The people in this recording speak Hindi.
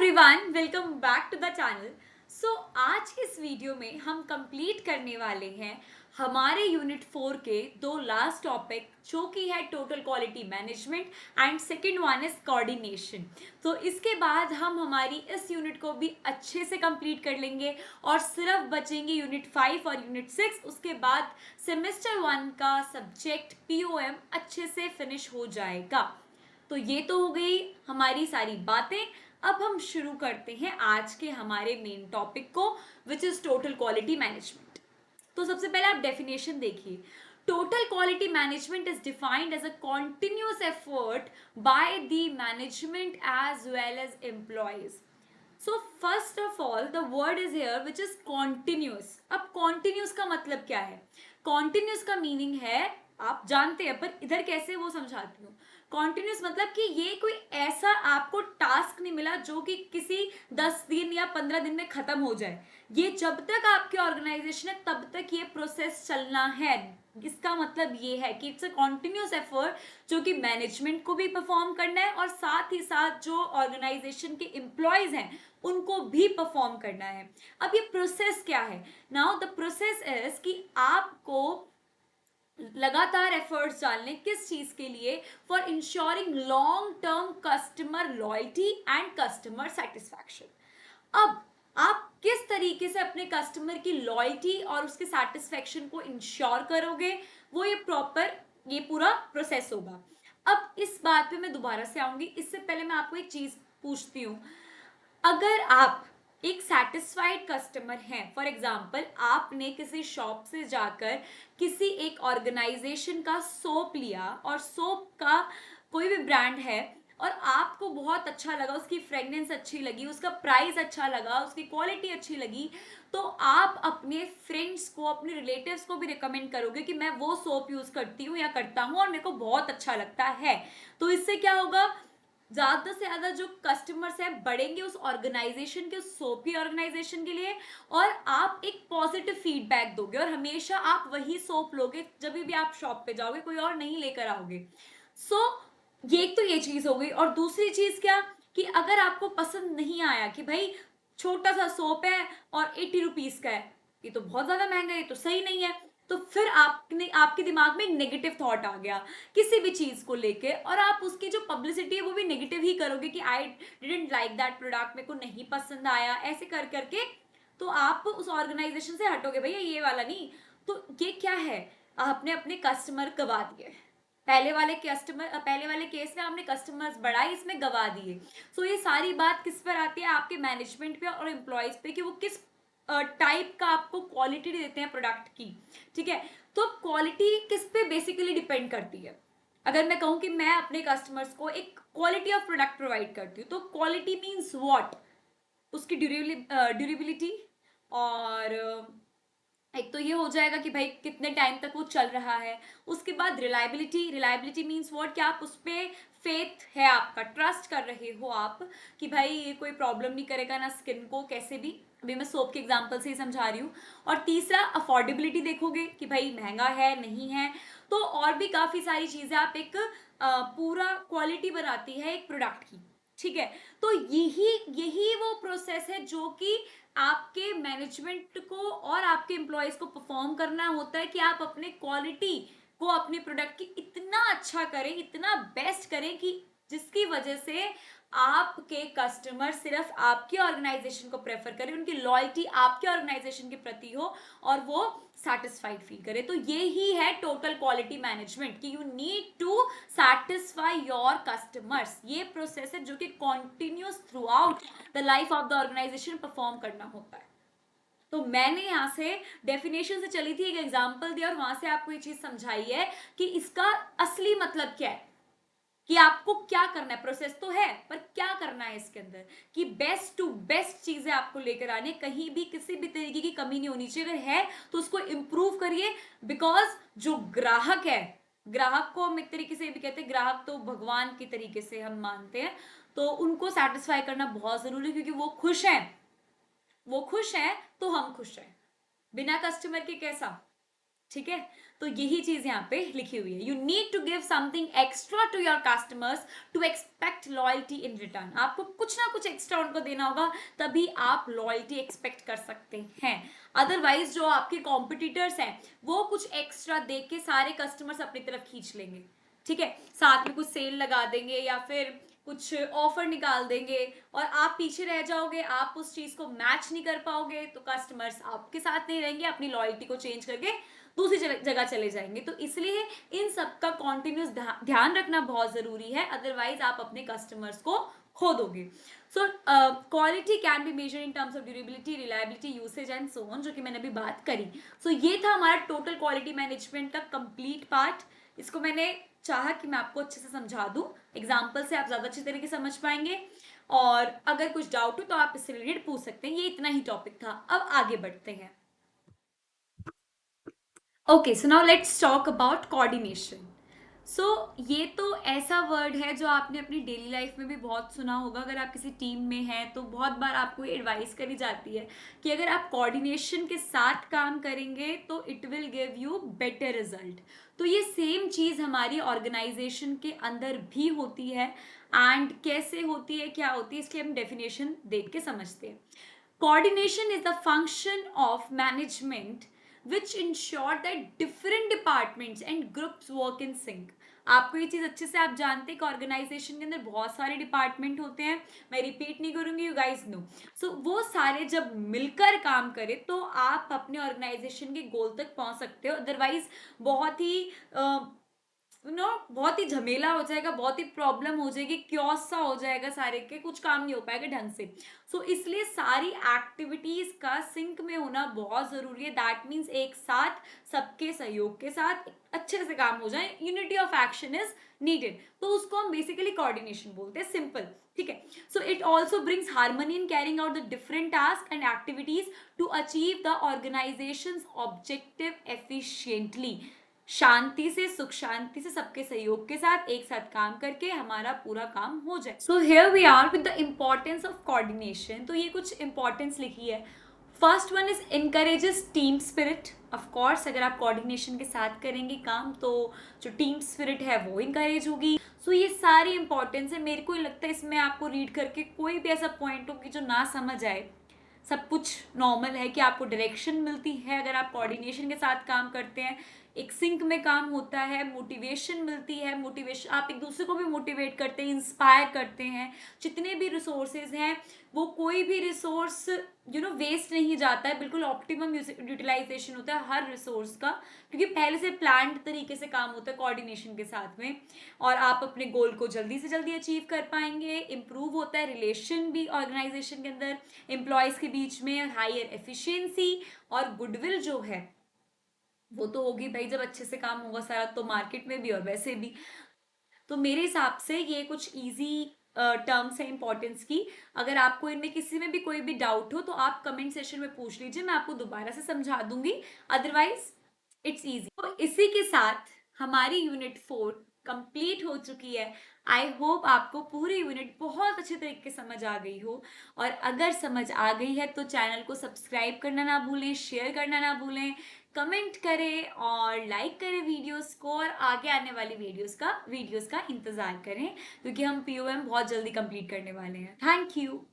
Everyone, welcome back to the channel. So आज के इस वीडियो में हम कंप्लीट करने वाले हैं हमारे यूनिट 4 के दो लास्ट टॉपिक, जो कि है total quality management and second one is coordination. तो इसके बाद हम हमारी इस यूनिट को भी अच्छे से कंप्लीट कर लेंगे और सिर्फ बचेंगे यूनिट 5 और यूनिट 6। उसके बाद सेमेस्टर 1 का सब्जेक्ट पीओएम अच्छे से फिनिश हो जाएगा। तो ये तो हो गई हमारी सारी बातें। अब हम शुरू करते हैं आज के हमारे मेन टॉपिक को, which is total quality management. तो सबसे पहले आप डेफिनेशन देखिए। Total quality management is defined as a continuous effort by the management as well as employees. So first of all the word is here which is continuous. अब कॉन्टिन्यूस का मतलब क्या है? कॉन्टिन्यूस का मीनिंग है, आप जानते हैं पर इधर कैसे वो समझाती हूँ। कॉन्टिन्यूस मतलब कि ये कोई ऐसा आपको टास्क नहीं मिला जो कि किसी 10 दिन या 15 दिन में खत्म हो जाए। ये जब तक आपके ऑर्गेनाइजेशन है तब तक ये प्रोसेस चलना है। इसका मतलब ये है कि इट्स अ कॉन्टिन्यूस एफर्ट जो कि मैनेजमेंट को भी परफॉर्म करना है और साथ ही साथ जो ऑर्गेनाइजेशन के एम्प्लॉयज हैं उनको भी परफॉर्म करना है। अब ये प्रोसेस क्या है? नाउ द प्रोसेस इज कि आपको लगातार एफर्ट्स डालने किस चीज के लिए? For ensuring long term customer loyalty and customer satisfaction. अब आप किस तरीके से अपने कस्टमर की लॉयल्टी और उसके सेटिस्फैक्शन को इंश्योर करोगे, वो ये पूरा प्रोसेस होगा। अब इस बात पे मैं दोबारा से आऊंगी, इससे पहले मैं आपको एक चीज पूछती हूँ। अगर आप एक सेटिस्फाइड कस्टमर हैं, फॉर एग्जाम्पल आपने किसी शॉप से जाकर किसी एक ऑर्गेनाइजेशन का सोप लिया और सोप का कोई भी ब्रांड है और आपको बहुत अच्छा लगा, उसकी फ्रेगनेंस अच्छी लगी, उसका प्राइस अच्छा लगा, उसकी क्वालिटी अच्छी लगी, तो आप अपने फ्रेंड्स को, अपने रिलेटिव्स को भी रिकमेंड करोगे कि मैं वो सोप यूज करती हूँ या करता हूँ और मेरे को बहुत अच्छा लगता है। तो इससे क्या होगा? ज्यादा से ज्यादा जो कस्टमर्स हैं बढ़ेंगे उस ऑर्गेनाइजेशन के, उस सोपी ऑर्गेनाइजेशन के लिए, और आप एक पॉजिटिव फीडबैक दोगे और हमेशा आप वही सोप लोगे जब भी आप शॉप पे जाओगे, कोई और नहीं लेकर आओगे। सो ये तो ये चीज हो गई। और दूसरी चीज क्या, कि अगर आपको पसंद नहीं आया कि भाई छोटा सा सोप है और 80 रुपीज का है, ये तो बहुत ज्यादा महंगा है, ये तो सही नहीं है, तो फिर आपके दिमाग में नेगेटिव थॉट आ गया किसी भी चीज को लेके, और आप उसकी जो पब्लिसिटी है वो भी नेगेटिव ही करोगे कि I didn't like that product, मेरे को नहीं पसंद आया, ऐसे कर करके तो आप उस ऑर्गेनाइजेशन से हटोगे, भैया ये वाला नहीं। तो ये क्या है? आपने अपने कस्टमर गवा दिए। पहले वाले केस में आपने कस्टमर्स बढ़ाए, इसमें गवा दिए। सो ये सारी बात किस पर आती है? आपके मैनेजमेंट पे और एम्प्लॉयज पे, कि वो किस टाइप का आपको क्वालिटी देते हैं प्रोडक्ट की। ठीक है, तो क्वालिटी किस पे बेसिकली डिपेंड करती है? अगर मैं कहूं कि मैं अपने कस्टमर्स को एक क्वालिटी ऑफ प्रोडक्ट प्रोवाइड करती हूँ, तो क्वालिटी मीन्स व्हाट? उसकी ड्यूरेबिलिटी, और एक तो ये हो जाएगा कि भाई कितने टाइम तक वो चल रहा है। उसके बाद रिलायबिलिटी मीन्स व्हाट? क्या आप उस पर फेथ है, आपका ट्रस्ट कर रहे हो आप कि भाई ये कोई प्रॉब्लम नहीं करेगा ना स्किन को कैसे भी। अभी मैं सोप के एग्जांपल से ही समझा रही हूँ। और तीसरा अफोर्डेबिलिटी देखोगे कि भाई महंगा है नहीं है। तो और भी काफी सारी चीजें आप एक पूरा क्वालिटी बनाती है एक प्रोडक्ट की। ठीक है, तो यही यही वो प्रोसेस है जो कि आपके मैनेजमेंट को और आपके एम्प्लॉयज को परफॉर्म करना होता है, कि आप अपने क्वालिटी को अपने प्रोडक्ट की इतना अच्छा करें, इतना बेस्ट करें कि जिसकी वजह से आपके कस्टमर सिर्फ आपके ऑर्गेनाइजेशन को प्रेफर करें, उनकी लॉयल्टी आपके ऑर्गेनाइजेशन के प्रति हो और वो सेटिस्फाइड फील करे। तो ये ही है टोटल क्वालिटी मैनेजमेंट, कि you need to satisfy your customers. ये प्रोसेस है जो कि continuous throughout the life of the organisation परफॉर्म करना होता है। तो मैंने यहाँ से डेफिनेशन से चली थी, एक एग्जांपल दिया और वहां से आपको ये चीज समझाई है कि इसका असली मतलब क्या है, कि आपको क्या करना है। प्रोसेस तो है पर क्या करना है इसके अंदर, कि बेस्ट टू बेस्ट चीजें आपको लेकर आने, कहीं भी किसी भी तरीके की कमी नहीं होनी चाहिए। अगर है तो उसको इंप्रूव करिए, बिकॉज जो ग्राहक है, ग्राहक को हम एक तरीके से भी कहते हैं, ग्राहक तो भगवान की तरीके से हम मानते हैं, तो उनको सेटिस्फाई करना बहुत जरूरी है, क्योंकि वो खुश हैं तो हम खुश हैं। बिना कस्टमर के कैसा? ठीक है, तो यही चीज यहाँ पे लिखी हुई है। You need to give something extra to your customers to expect loyalty in return. आपको कुछ ना कुछ एक्स्ट्रा उनको देना होगा, तभी आप लॉयल्टी एक्सपेक्ट कर सकते हैं। अदरवाइज जो आपके कॉम्पिटिटर्स हैं वो कुछ एक्स्ट्रा दे के सारे कस्टमर्स अपनी तरफ खींच लेंगे, ठीक है, साथ में कुछ सेल लगा देंगे या फिर कुछ ऑफर निकाल देंगे और आप पीछे रह जाओगे, आप उस चीज को मैच नहीं कर पाओगे, तो कस्टमर्स आपके साथ नहीं रहेंगे, अपनी लॉयल्टी को चेंज करके दूसरी जगह चले जाएंगे। तो इसलिए इन सब का कॉन्टिन्यूस ध्यान रखना बहुत जरूरी है, अदरवाइज आप अपने कस्टमर्स को खो दोगे। So quality can be measure in terms of durability, reliability, usage and so on, जो कि मैंने अभी बात करी। सो ये था हमारा टोटल क्वालिटी मैनेजमेंट का कंप्लीट पार्ट। इसको मैंने चाहा कि मैं आपको अच्छे से समझा दूं, एग्जाम्पल से आप ज्यादा अच्छे तरीके से समझ पाएंगे, और अगर कुछ डाउट हो तो आप इससे रिलेटेड पूछ सकते हैं। ये इतना ही टॉपिक था, अब आगे बढ़ते हैं। Okay, so now let's talk about coordination. So ये तो ऐसा वर्ड है जो आपने अपनी डेली लाइफ में भी बहुत सुना होगा। अगर आप किसी टीम में हैं तो बहुत बार आपको एडवाइस करी जाती है कि अगर आप कोऑर्डिनेशन के साथ काम करेंगे तो it will give you better result. तो ये सेम चीज़ हमारी ऑर्गेनाइजेशन के अंदर भी होती है, एंड कैसे होती है, क्या होती है, इसकी हम डेफिनेशन देख के समझते हैं। Coordination is the function of management which ensure that different departments and groups work in sync. आपको ये चीज अच्छे से आप जानते हैं कि ऑर्गेनाइजेशन के अंदर बहुत सारे डिपार्टमेंट होते हैं, मैं रिपीट नहीं करूंगी, यू गाइस नो। सो वो सारे जब मिलकर काम करें तो आप अपने ऑर्गेनाइजेशन के गोल तक पहुंच सकते हो, अदरवाइज बहुत ही बहुत ही झमेला हो जाएगा, बहुत ही प्रॉब्लम हो जाएगी, क्योस सा हो जाएगा, सारे के कुछ काम नहीं हो पाएगा ढंग से। सो इसलिए सारी एक्टिविटीज का सिंक में होना बहुत जरूरी है। दैट मीन्स एक साथ सबके सहयोग के साथ अच्छे से काम हो जाए, unity of action is needed, तो उसको हम बेसिकली कोऑर्डिनेशन बोलते हैं, सिंपल, ठीक है। So it also brings harmony in carrying out the different task and activities to achieve the organisation objective efficiently. शांति से, सुख शांति से, सबके सहयोग के साथ एक साथ काम करके हमारा पूरा काम हो जाए। So here we are with the importance of coordination. तो ये कुछ इंपॉर्टेंस लिखी है। First one is encourages team spirit. Of course अगर आप कोऑर्डिनेशन के साथ करेंगे काम तो जो टीम स्पिरिट है वो इंकरेज होगी। सो ये सारी इंपॉर्टेंस है। मेरे को लगता है इसमें आपको रीड करके कोई भी ऐसा पॉइंट हो कि जो ना समझ आए, सब कुछ नॉर्मल है कि आपको डायरेक्शन मिलती है अगर आप कोऑर्डिनेशन के साथ काम करते हैं, एक सिंक में काम होता है, मोटिवेशन मिलती है, मोटिवेशन आप एक दूसरे को भी मोटिवेट करते हैं, इंस्पायर करते हैं। जितने भी रिसोर्सेज हैं वो कोई भी रिसोर्स वेस्ट नहीं जाता है, बिल्कुल ऑप्टिमम यूटिलाइजेशन होता है हर रिसोर्स का, क्योंकि पहले से प्लान्ड तरीके से काम होता है कोऑर्डिनेशन के साथ में, और आप अपने गोल को जल्दी से जल्दी अचीव कर पाएंगे। इंप्रूव होता है रिलेशन भी ऑर्गेनाइजेशन के अंदर एम्प्लॉयज के बीच में, हायर एफिशिएंसी और गुडविल जो है वो तो होगी भाई, जब अच्छे से काम होगा सारा, तो मार्केट में भी और वैसे भी। तो मेरे हिसाब से ये कुछ इजी टर्म्स है इंपॉर्टेंस की। अगर आपको इनमें किसी में भी कोई भी डाउट हो तो आप कमेंट सेशन में पूछ लीजिए, मैं आपको दोबारा से समझा दूंगी, अदरवाइज इट्स इजी। तो इसी के साथ हमारी यूनिट 4 कंप्लीट हो चुकी है। आई होप आपको पूरी यूनिट बहुत अच्छे तरीके से समझ आ गई हो, और अगर समझ आ गई है तो चैनल को सब्सक्राइब करना ना भूलें, शेयर करना ना भूलें, कमेंट करें और लाइक करें वीडियोस को, और आगे आने वाली वीडियोस का इंतजार करें, क्योंकि हम POM बहुत जल्दी कंप्लीट करने वाले हैं। Thank you.